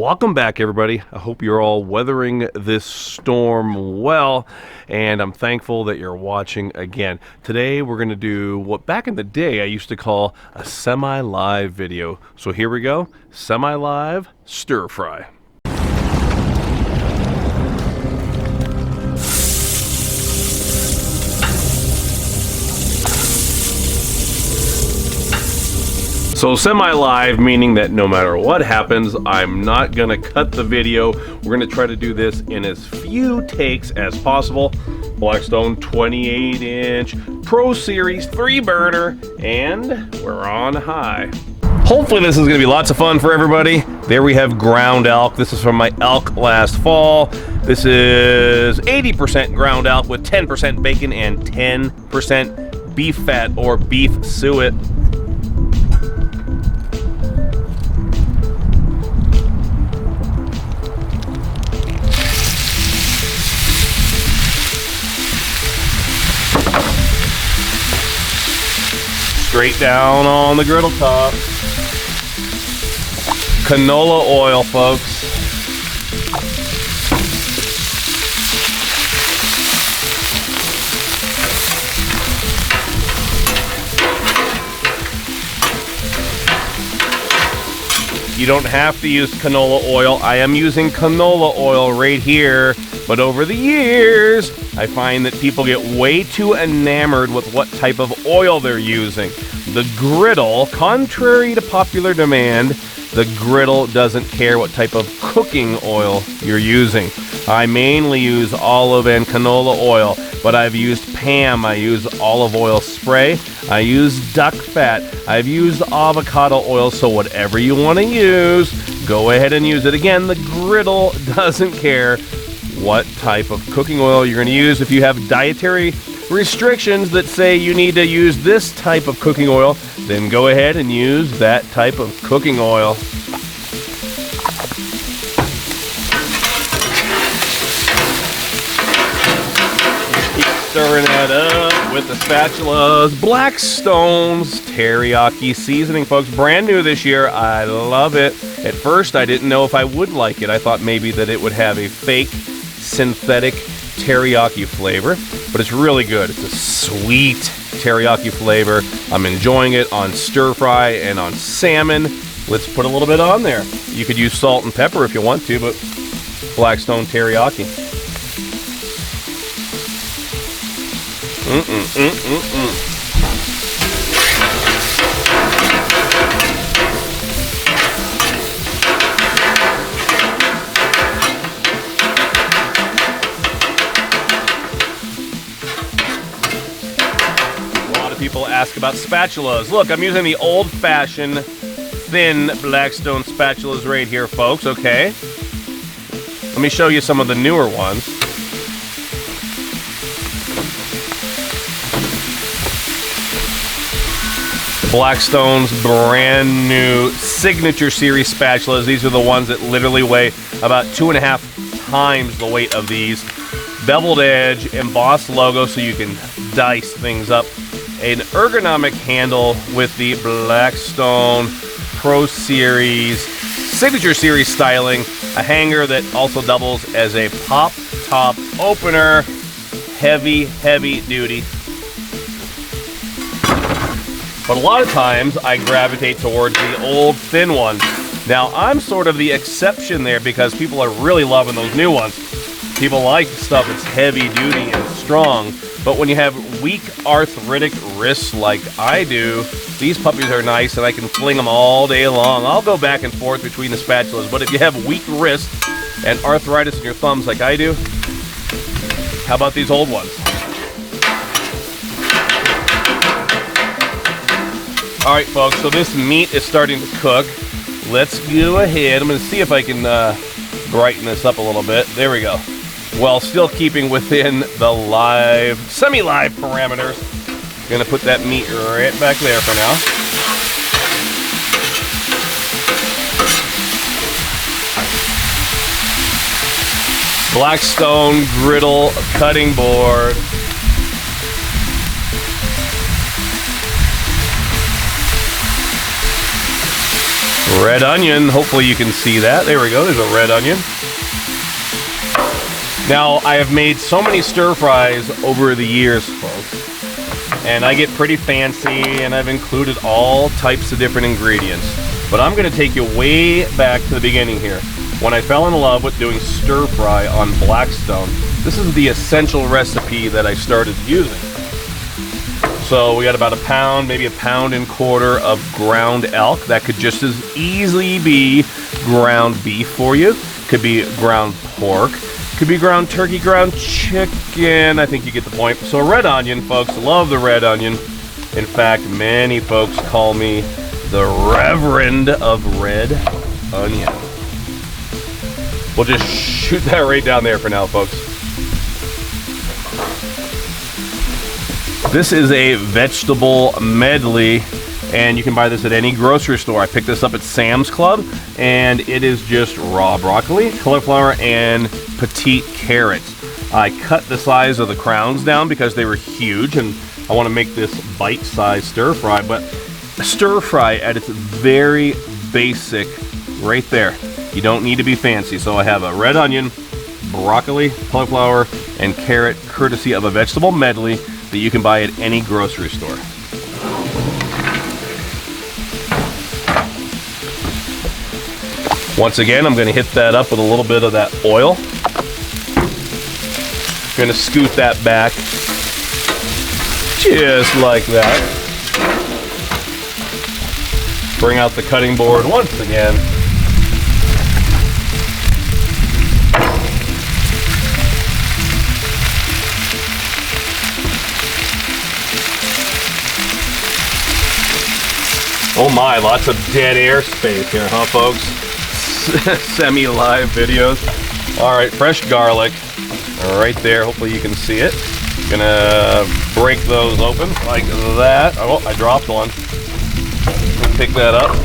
Welcome back, everybody. I hope you're all weathering this storm well, and I'm thankful that you're watching again. Today we're going to do what back in the day I used to call a semi-live video. So here we go, semi-live stir fry. So semi-live, meaning that no matter what happens, I'm not gonna cut the video. We're gonna try to do this in as few takes as possible. Blackstone 28-inch Pro Series 3-burner, and we're on high. Hopefully this is gonna be lots of fun for everybody. There we have ground elk. This is from my elk last fall. This is 80% ground elk with 10% bacon and 10% beef fat or beef suet. Straight down on the griddle top. Canola oil, folks. You don't have to use canola oil. I am using canola oil right here, but over the years, I find that people get way too enamored with what type of oil they're using. The griddle, contrary to popular demand, the griddle doesn't care what type of cooking oil you're using. I mainly use olive and canola oil, but I've used Pam, I use olive oil spray, I use duck fat, I've used avocado oil, so whatever you want to use, go ahead and use it. Again, the griddle doesn't care what type of cooking oil you're going to use. If you have dietary restrictions that say you need to use this type of cooking oil, then go ahead and use that type of cooking oil. Keep stirring that up with the spatulas. Blackstone's teriyaki seasoning, folks. Brand new this year. I love it. At first, I didn't know if I would like it. I thought maybe that it would have a fake synthetic teriyaki flavor, but it's really good. It's a sweet teriyaki flavor. I'm enjoying it on stir fry and on salmon. Let's put a little bit on there. You could use salt and pepper if you want to, but Blackstone teriyaki. People ask about spatulas. Look, I'm using the old-fashioned thin Blackstone spatulas right here, folks, okay? Let me show you some of the newer ones. Blackstone's brand new signature series spatulas. These are the ones that literally weigh about 2.5 times the weight of these. Beveled edge, embossed logo so you can dice things up. An ergonomic handle with the Blackstone Pro Series Signature Series styling. A hanger that also doubles as a pop top opener. Heavy, heavy duty. But a lot of times I gravitate towards the old thin ones. Now I'm sort of the exception there because people are really loving those new ones. People like stuff that's heavy duty and strong. But when you have weak arthritic wrists like I do, these puppies are nice and I can fling them all day long. I'll go back and forth between the spatulas, but if you have weak wrists and arthritis in your thumbs like I do, how about these old ones? All right, folks, so this meat is starting to cook. Let's go ahead. I'm going to see if I can brighten this up a little bit. There we go. While still keeping within the live, semi-live parameters. Gonna put that meat right back there for now. Blackstone Griddle cutting board. Red onion, hopefully you can see that. There we go, there's a red onion. Now, I have made so many stir fries over the years, folks, and I get pretty fancy, and I've included all types of different ingredients. But I'm gonna take you way back to the beginning here. When I fell in love with doing stir fry on Blackstone, this is the essential recipe that I started using. So we got about a pound, maybe a pound and quarter of ground elk. That could just as easily be ground beef for you. Could be ground pork. Could be ground turkey, ground chicken. I think you get the point. So red onion, folks. Love the red onion. In fact, many folks call me the Reverend of Red Onion. We'll just shoot that right down there for now, folks. This is a vegetable medley, and you can buy this at any grocery store. I picked this up at Sam's Club, and it is just raw broccoli, cauliflower, and petite carrots. I cut the size of the crowns down because they were huge, and I want to make this bite-sized stir fry, but stir fry at its very basic right there. You don't need to be fancy. So I have a red onion, broccoli, cauliflower, and carrot, courtesy of a vegetable medley that you can buy at any grocery store. Once again, I'm going to hit that up with a little bit of that oil. I'm going to scoot that back just like that. Bring out the cutting board once again. Oh my, lots of dead air space here, huh, folks? Semi-live videos. All right, fresh garlic right there. Hopefully you can see it. Gonna break those open like that. Oh, I dropped one. Pick that up.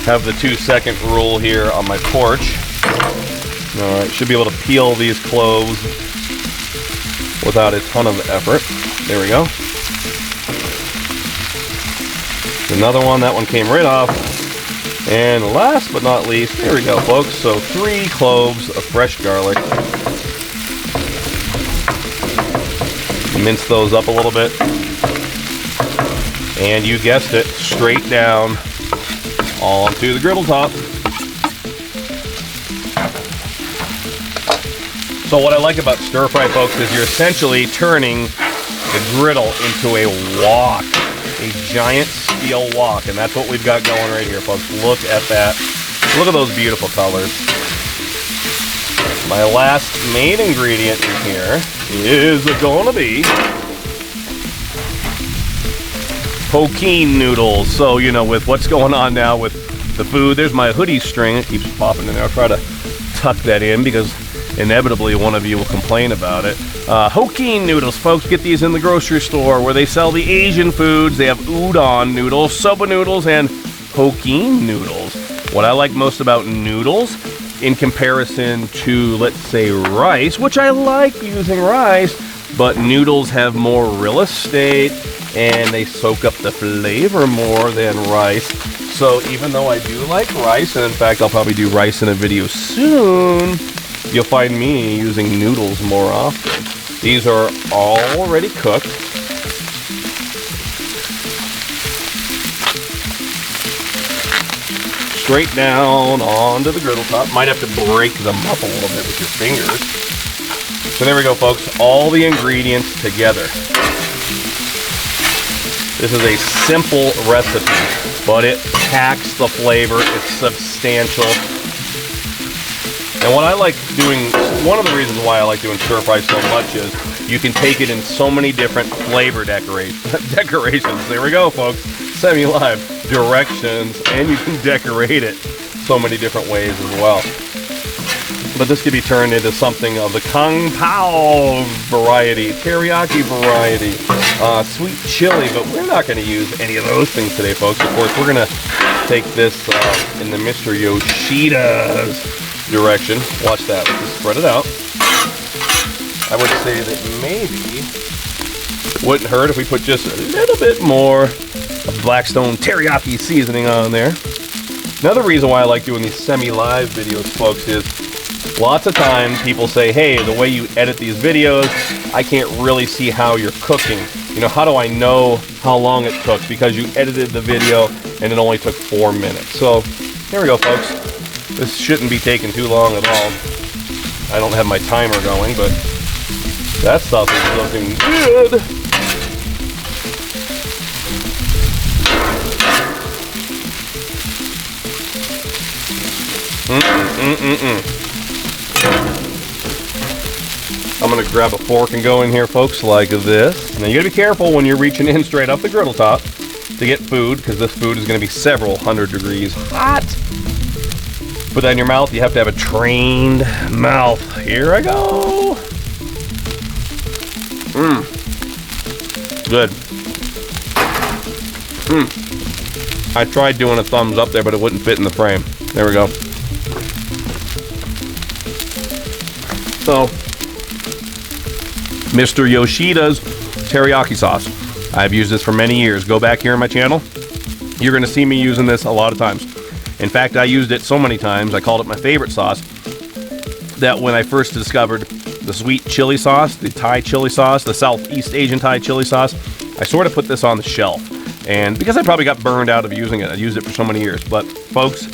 Have the 2-second rule here on my porch. All right, should be able to peel these cloves without a ton of effort. There we go. Another one, that one came right off. And last but not least, here we go, folks. So 3 cloves of fresh garlic. Mince those up a little bit. And you guessed it, straight down onto the griddle top. So what I like about stir fry, folks, is you're essentially turning the griddle into a wok. A giant steel wok, and that's what we've got going right here, folks. Look at that. Look at those beautiful colors. My last main ingredient in here is going to be poutine noodles. So, you know, with what's going on now with the food, there's my hoodie string. It keeps popping in there. I'll try to tuck that in because inevitably one of you will complain about it. Poutine noodles, folks, get these in the grocery store where they sell the Asian foods. They have udon noodles, soba noodles, and poutine noodles. What I like most about noodles in comparison to, let's say, rice, which I like using rice, but noodles have more real estate and they soak up the flavor more than rice. So even though I do like rice, and in fact I'll probably do rice in a video soon, you'll find me using noodles more often. These are already cooked. Straight down onto the griddle top. Might have to break them up a little bit with your fingers. So there we go, folks. All the ingredients together. This is a simple recipe, but it packs the flavor. It's substantial. And what I like doing, one of the reasons why I like doing stir fry so much is you can take it in so many different flavor decorations. There we go, folks. Semi-live directions, and you can decorate it so many different ways as well. But this could be turned into something of the Kung Pao variety, teriyaki variety, sweet chili, but we're not going to use any of those things today, folks. Of course, we're going to take this in the Mr. Yoshida's direction. Watch that. Let's just spread it out. I would say that maybe wouldn't hurt if we put just a little bit more Blackstone teriyaki seasoning on there. Another reason why I like doing these semi-live videos, folks, is lots of times people say, hey, the way you edit these videos, I can't really see how you're cooking. You know, how do I know how long it took? Because you edited the video and it only took 4 minutes. So here we go, folks. This shouldn't be taking too long at all. I don't have my timer going, but that stuff is looking good. I'm gonna grab a fork and go in here, folks, like this. Now you gotta be careful when you're reaching in straight up the griddle top to get food, because this food is gonna be several hundred degrees hot. Put that in your mouth. You have to have a trained mouth. Here I go. Good. I tried doing a thumbs up there, but it wouldn't fit in the frame. There we go. So, Mr. Yoshida's teriyaki sauce. I've used this for many years. Go back here on my channel. You're going to see me using this a lot of times. In fact, I used it so many times, I called it my favorite sauce, that when I first discovered the sweet chili sauce, the Thai chili sauce, the Southeast Asian Thai chili sauce, I sort of put this on the shelf. And because I probably got burned out of using it, I used it for so many years. But folks,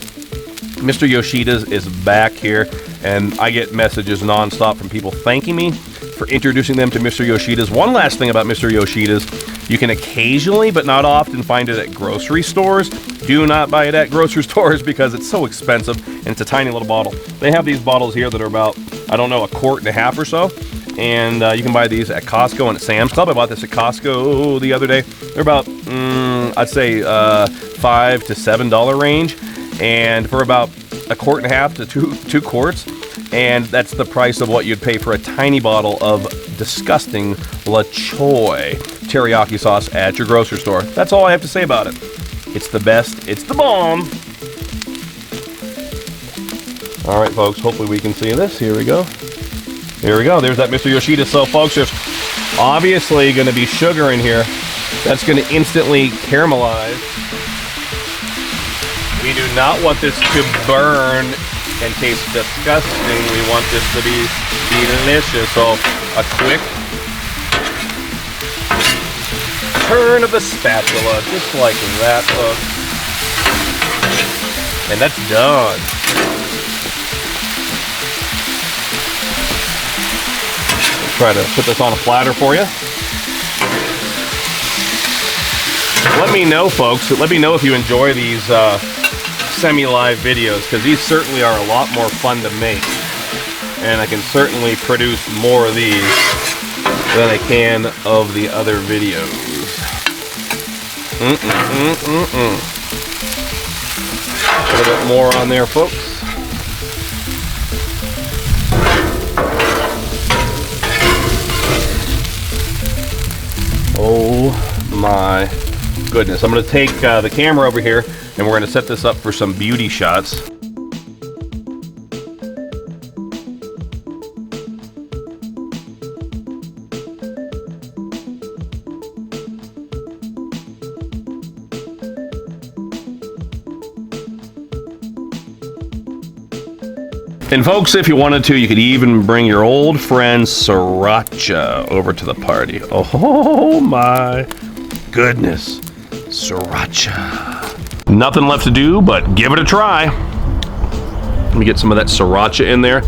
Mr. Yoshida's is back here, and I get messages nonstop from people thanking me for introducing them to Mr. Yoshida's. One last thing about Mr. Yoshida's, you can occasionally, but not often, find it at grocery stores. Do not buy it at grocery stores because it's so expensive, and it's a tiny little bottle. They have these bottles here that are about, I don't know, 1.5 quart or so. And you can buy these at Costco and at Sam's Club. I bought this at Costco the other day. They're about, I'd say, $5 to $7 range. And for about 1.5 quart to 2 quarts. And that's the price of what you'd pay for a tiny bottle of disgusting La Choy teriyaki sauce at your grocery store. That's all I have to say about it. It's the best. It's the bomb. All right, folks. Hopefully we can see this. Here we go. Here we go. There's that Mr. Yoshida. So, folks, there's obviously going to be sugar in here. That's going to instantly caramelize. We do not want this to burn and taste disgusting. We want this to be delicious. So, a quick turn of the spatula, just like that, folks. And that's done. Try to put this on a platter for you. Let me know, folks. Let me know if you enjoy these semi-live videos, because these certainly are a lot more fun to make. And I can certainly produce more of these than I can of the other videos. A little bit more on there, folks. Oh my goodness. I'm going to take the camera over here and we're going to set this up for some beauty shots. And folks, if you wanted to, you could even bring your old friend Sriracha over to the party. Oh my goodness, Sriracha. Nothing left to do but give it a try. Let me get some of that Sriracha in there.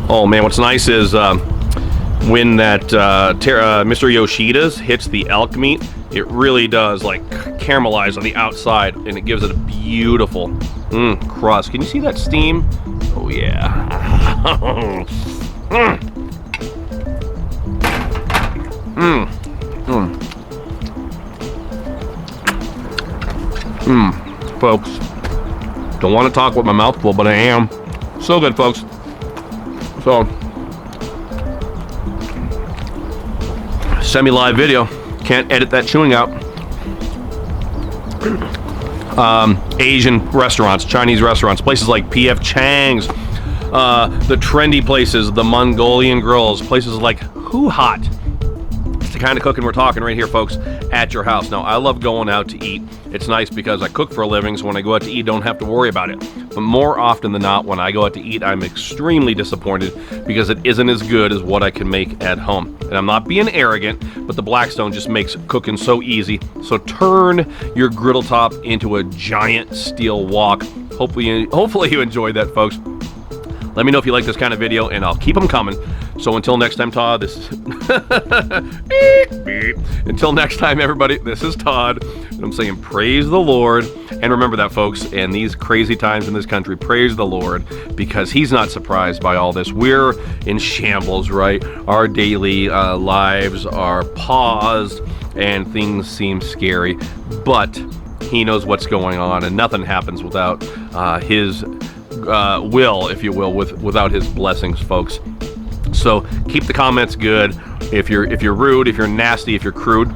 Oh man, what's nice is when that Mr. Yoshida's hits the elk meat, it really does like caramelize on the outside, and it gives it a beautiful crust. Can you see that steam? Oh yeah. Folks, don't want to talk with my mouth full, but I am. So good, folks. So, semi-live video. Can't edit that chewing out. Asian restaurants, Chinese restaurants, places like P.F. Chang's, the trendy places, the Mongolian grills, places like Who Hot. It's kind of cooking we're talking right here, folks, at your house. Now, I love going out to eat. It's nice because I cook for a living, so when I go out to eat, I don't have to worry about it. But more often than not, when I go out to eat, I'm extremely disappointed because it isn't as good as what I can make at home. And I'm not being arrogant, but the Blackstone just makes cooking so easy. So turn your griddle top into a giant steel wok. Hopefully you enjoyed that, folks. Let me know if you like this kind of video, and I'll keep them coming. So until next time, Todd, this is... Until next time, everybody, this is Todd, and I'm saying praise the Lord. And remember that, folks, in these crazy times in this country, praise the Lord, because he's not surprised by all this. We're in shambles, right? Our daily lives are paused, and things seem scary, but he knows what's going on, and nothing happens without his will, if you will, without his blessings, folks. So keep the comments good. If you're rude, if you're nasty, if you're crude,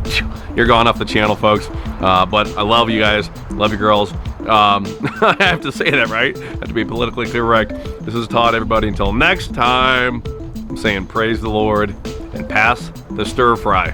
you're gone off the channel, folks. But I love you guys, love you girls. I have to say that, right? I have to be politically correct. This is Todd, everybody. Until next time, I'm saying praise the Lord and pass the stir fry.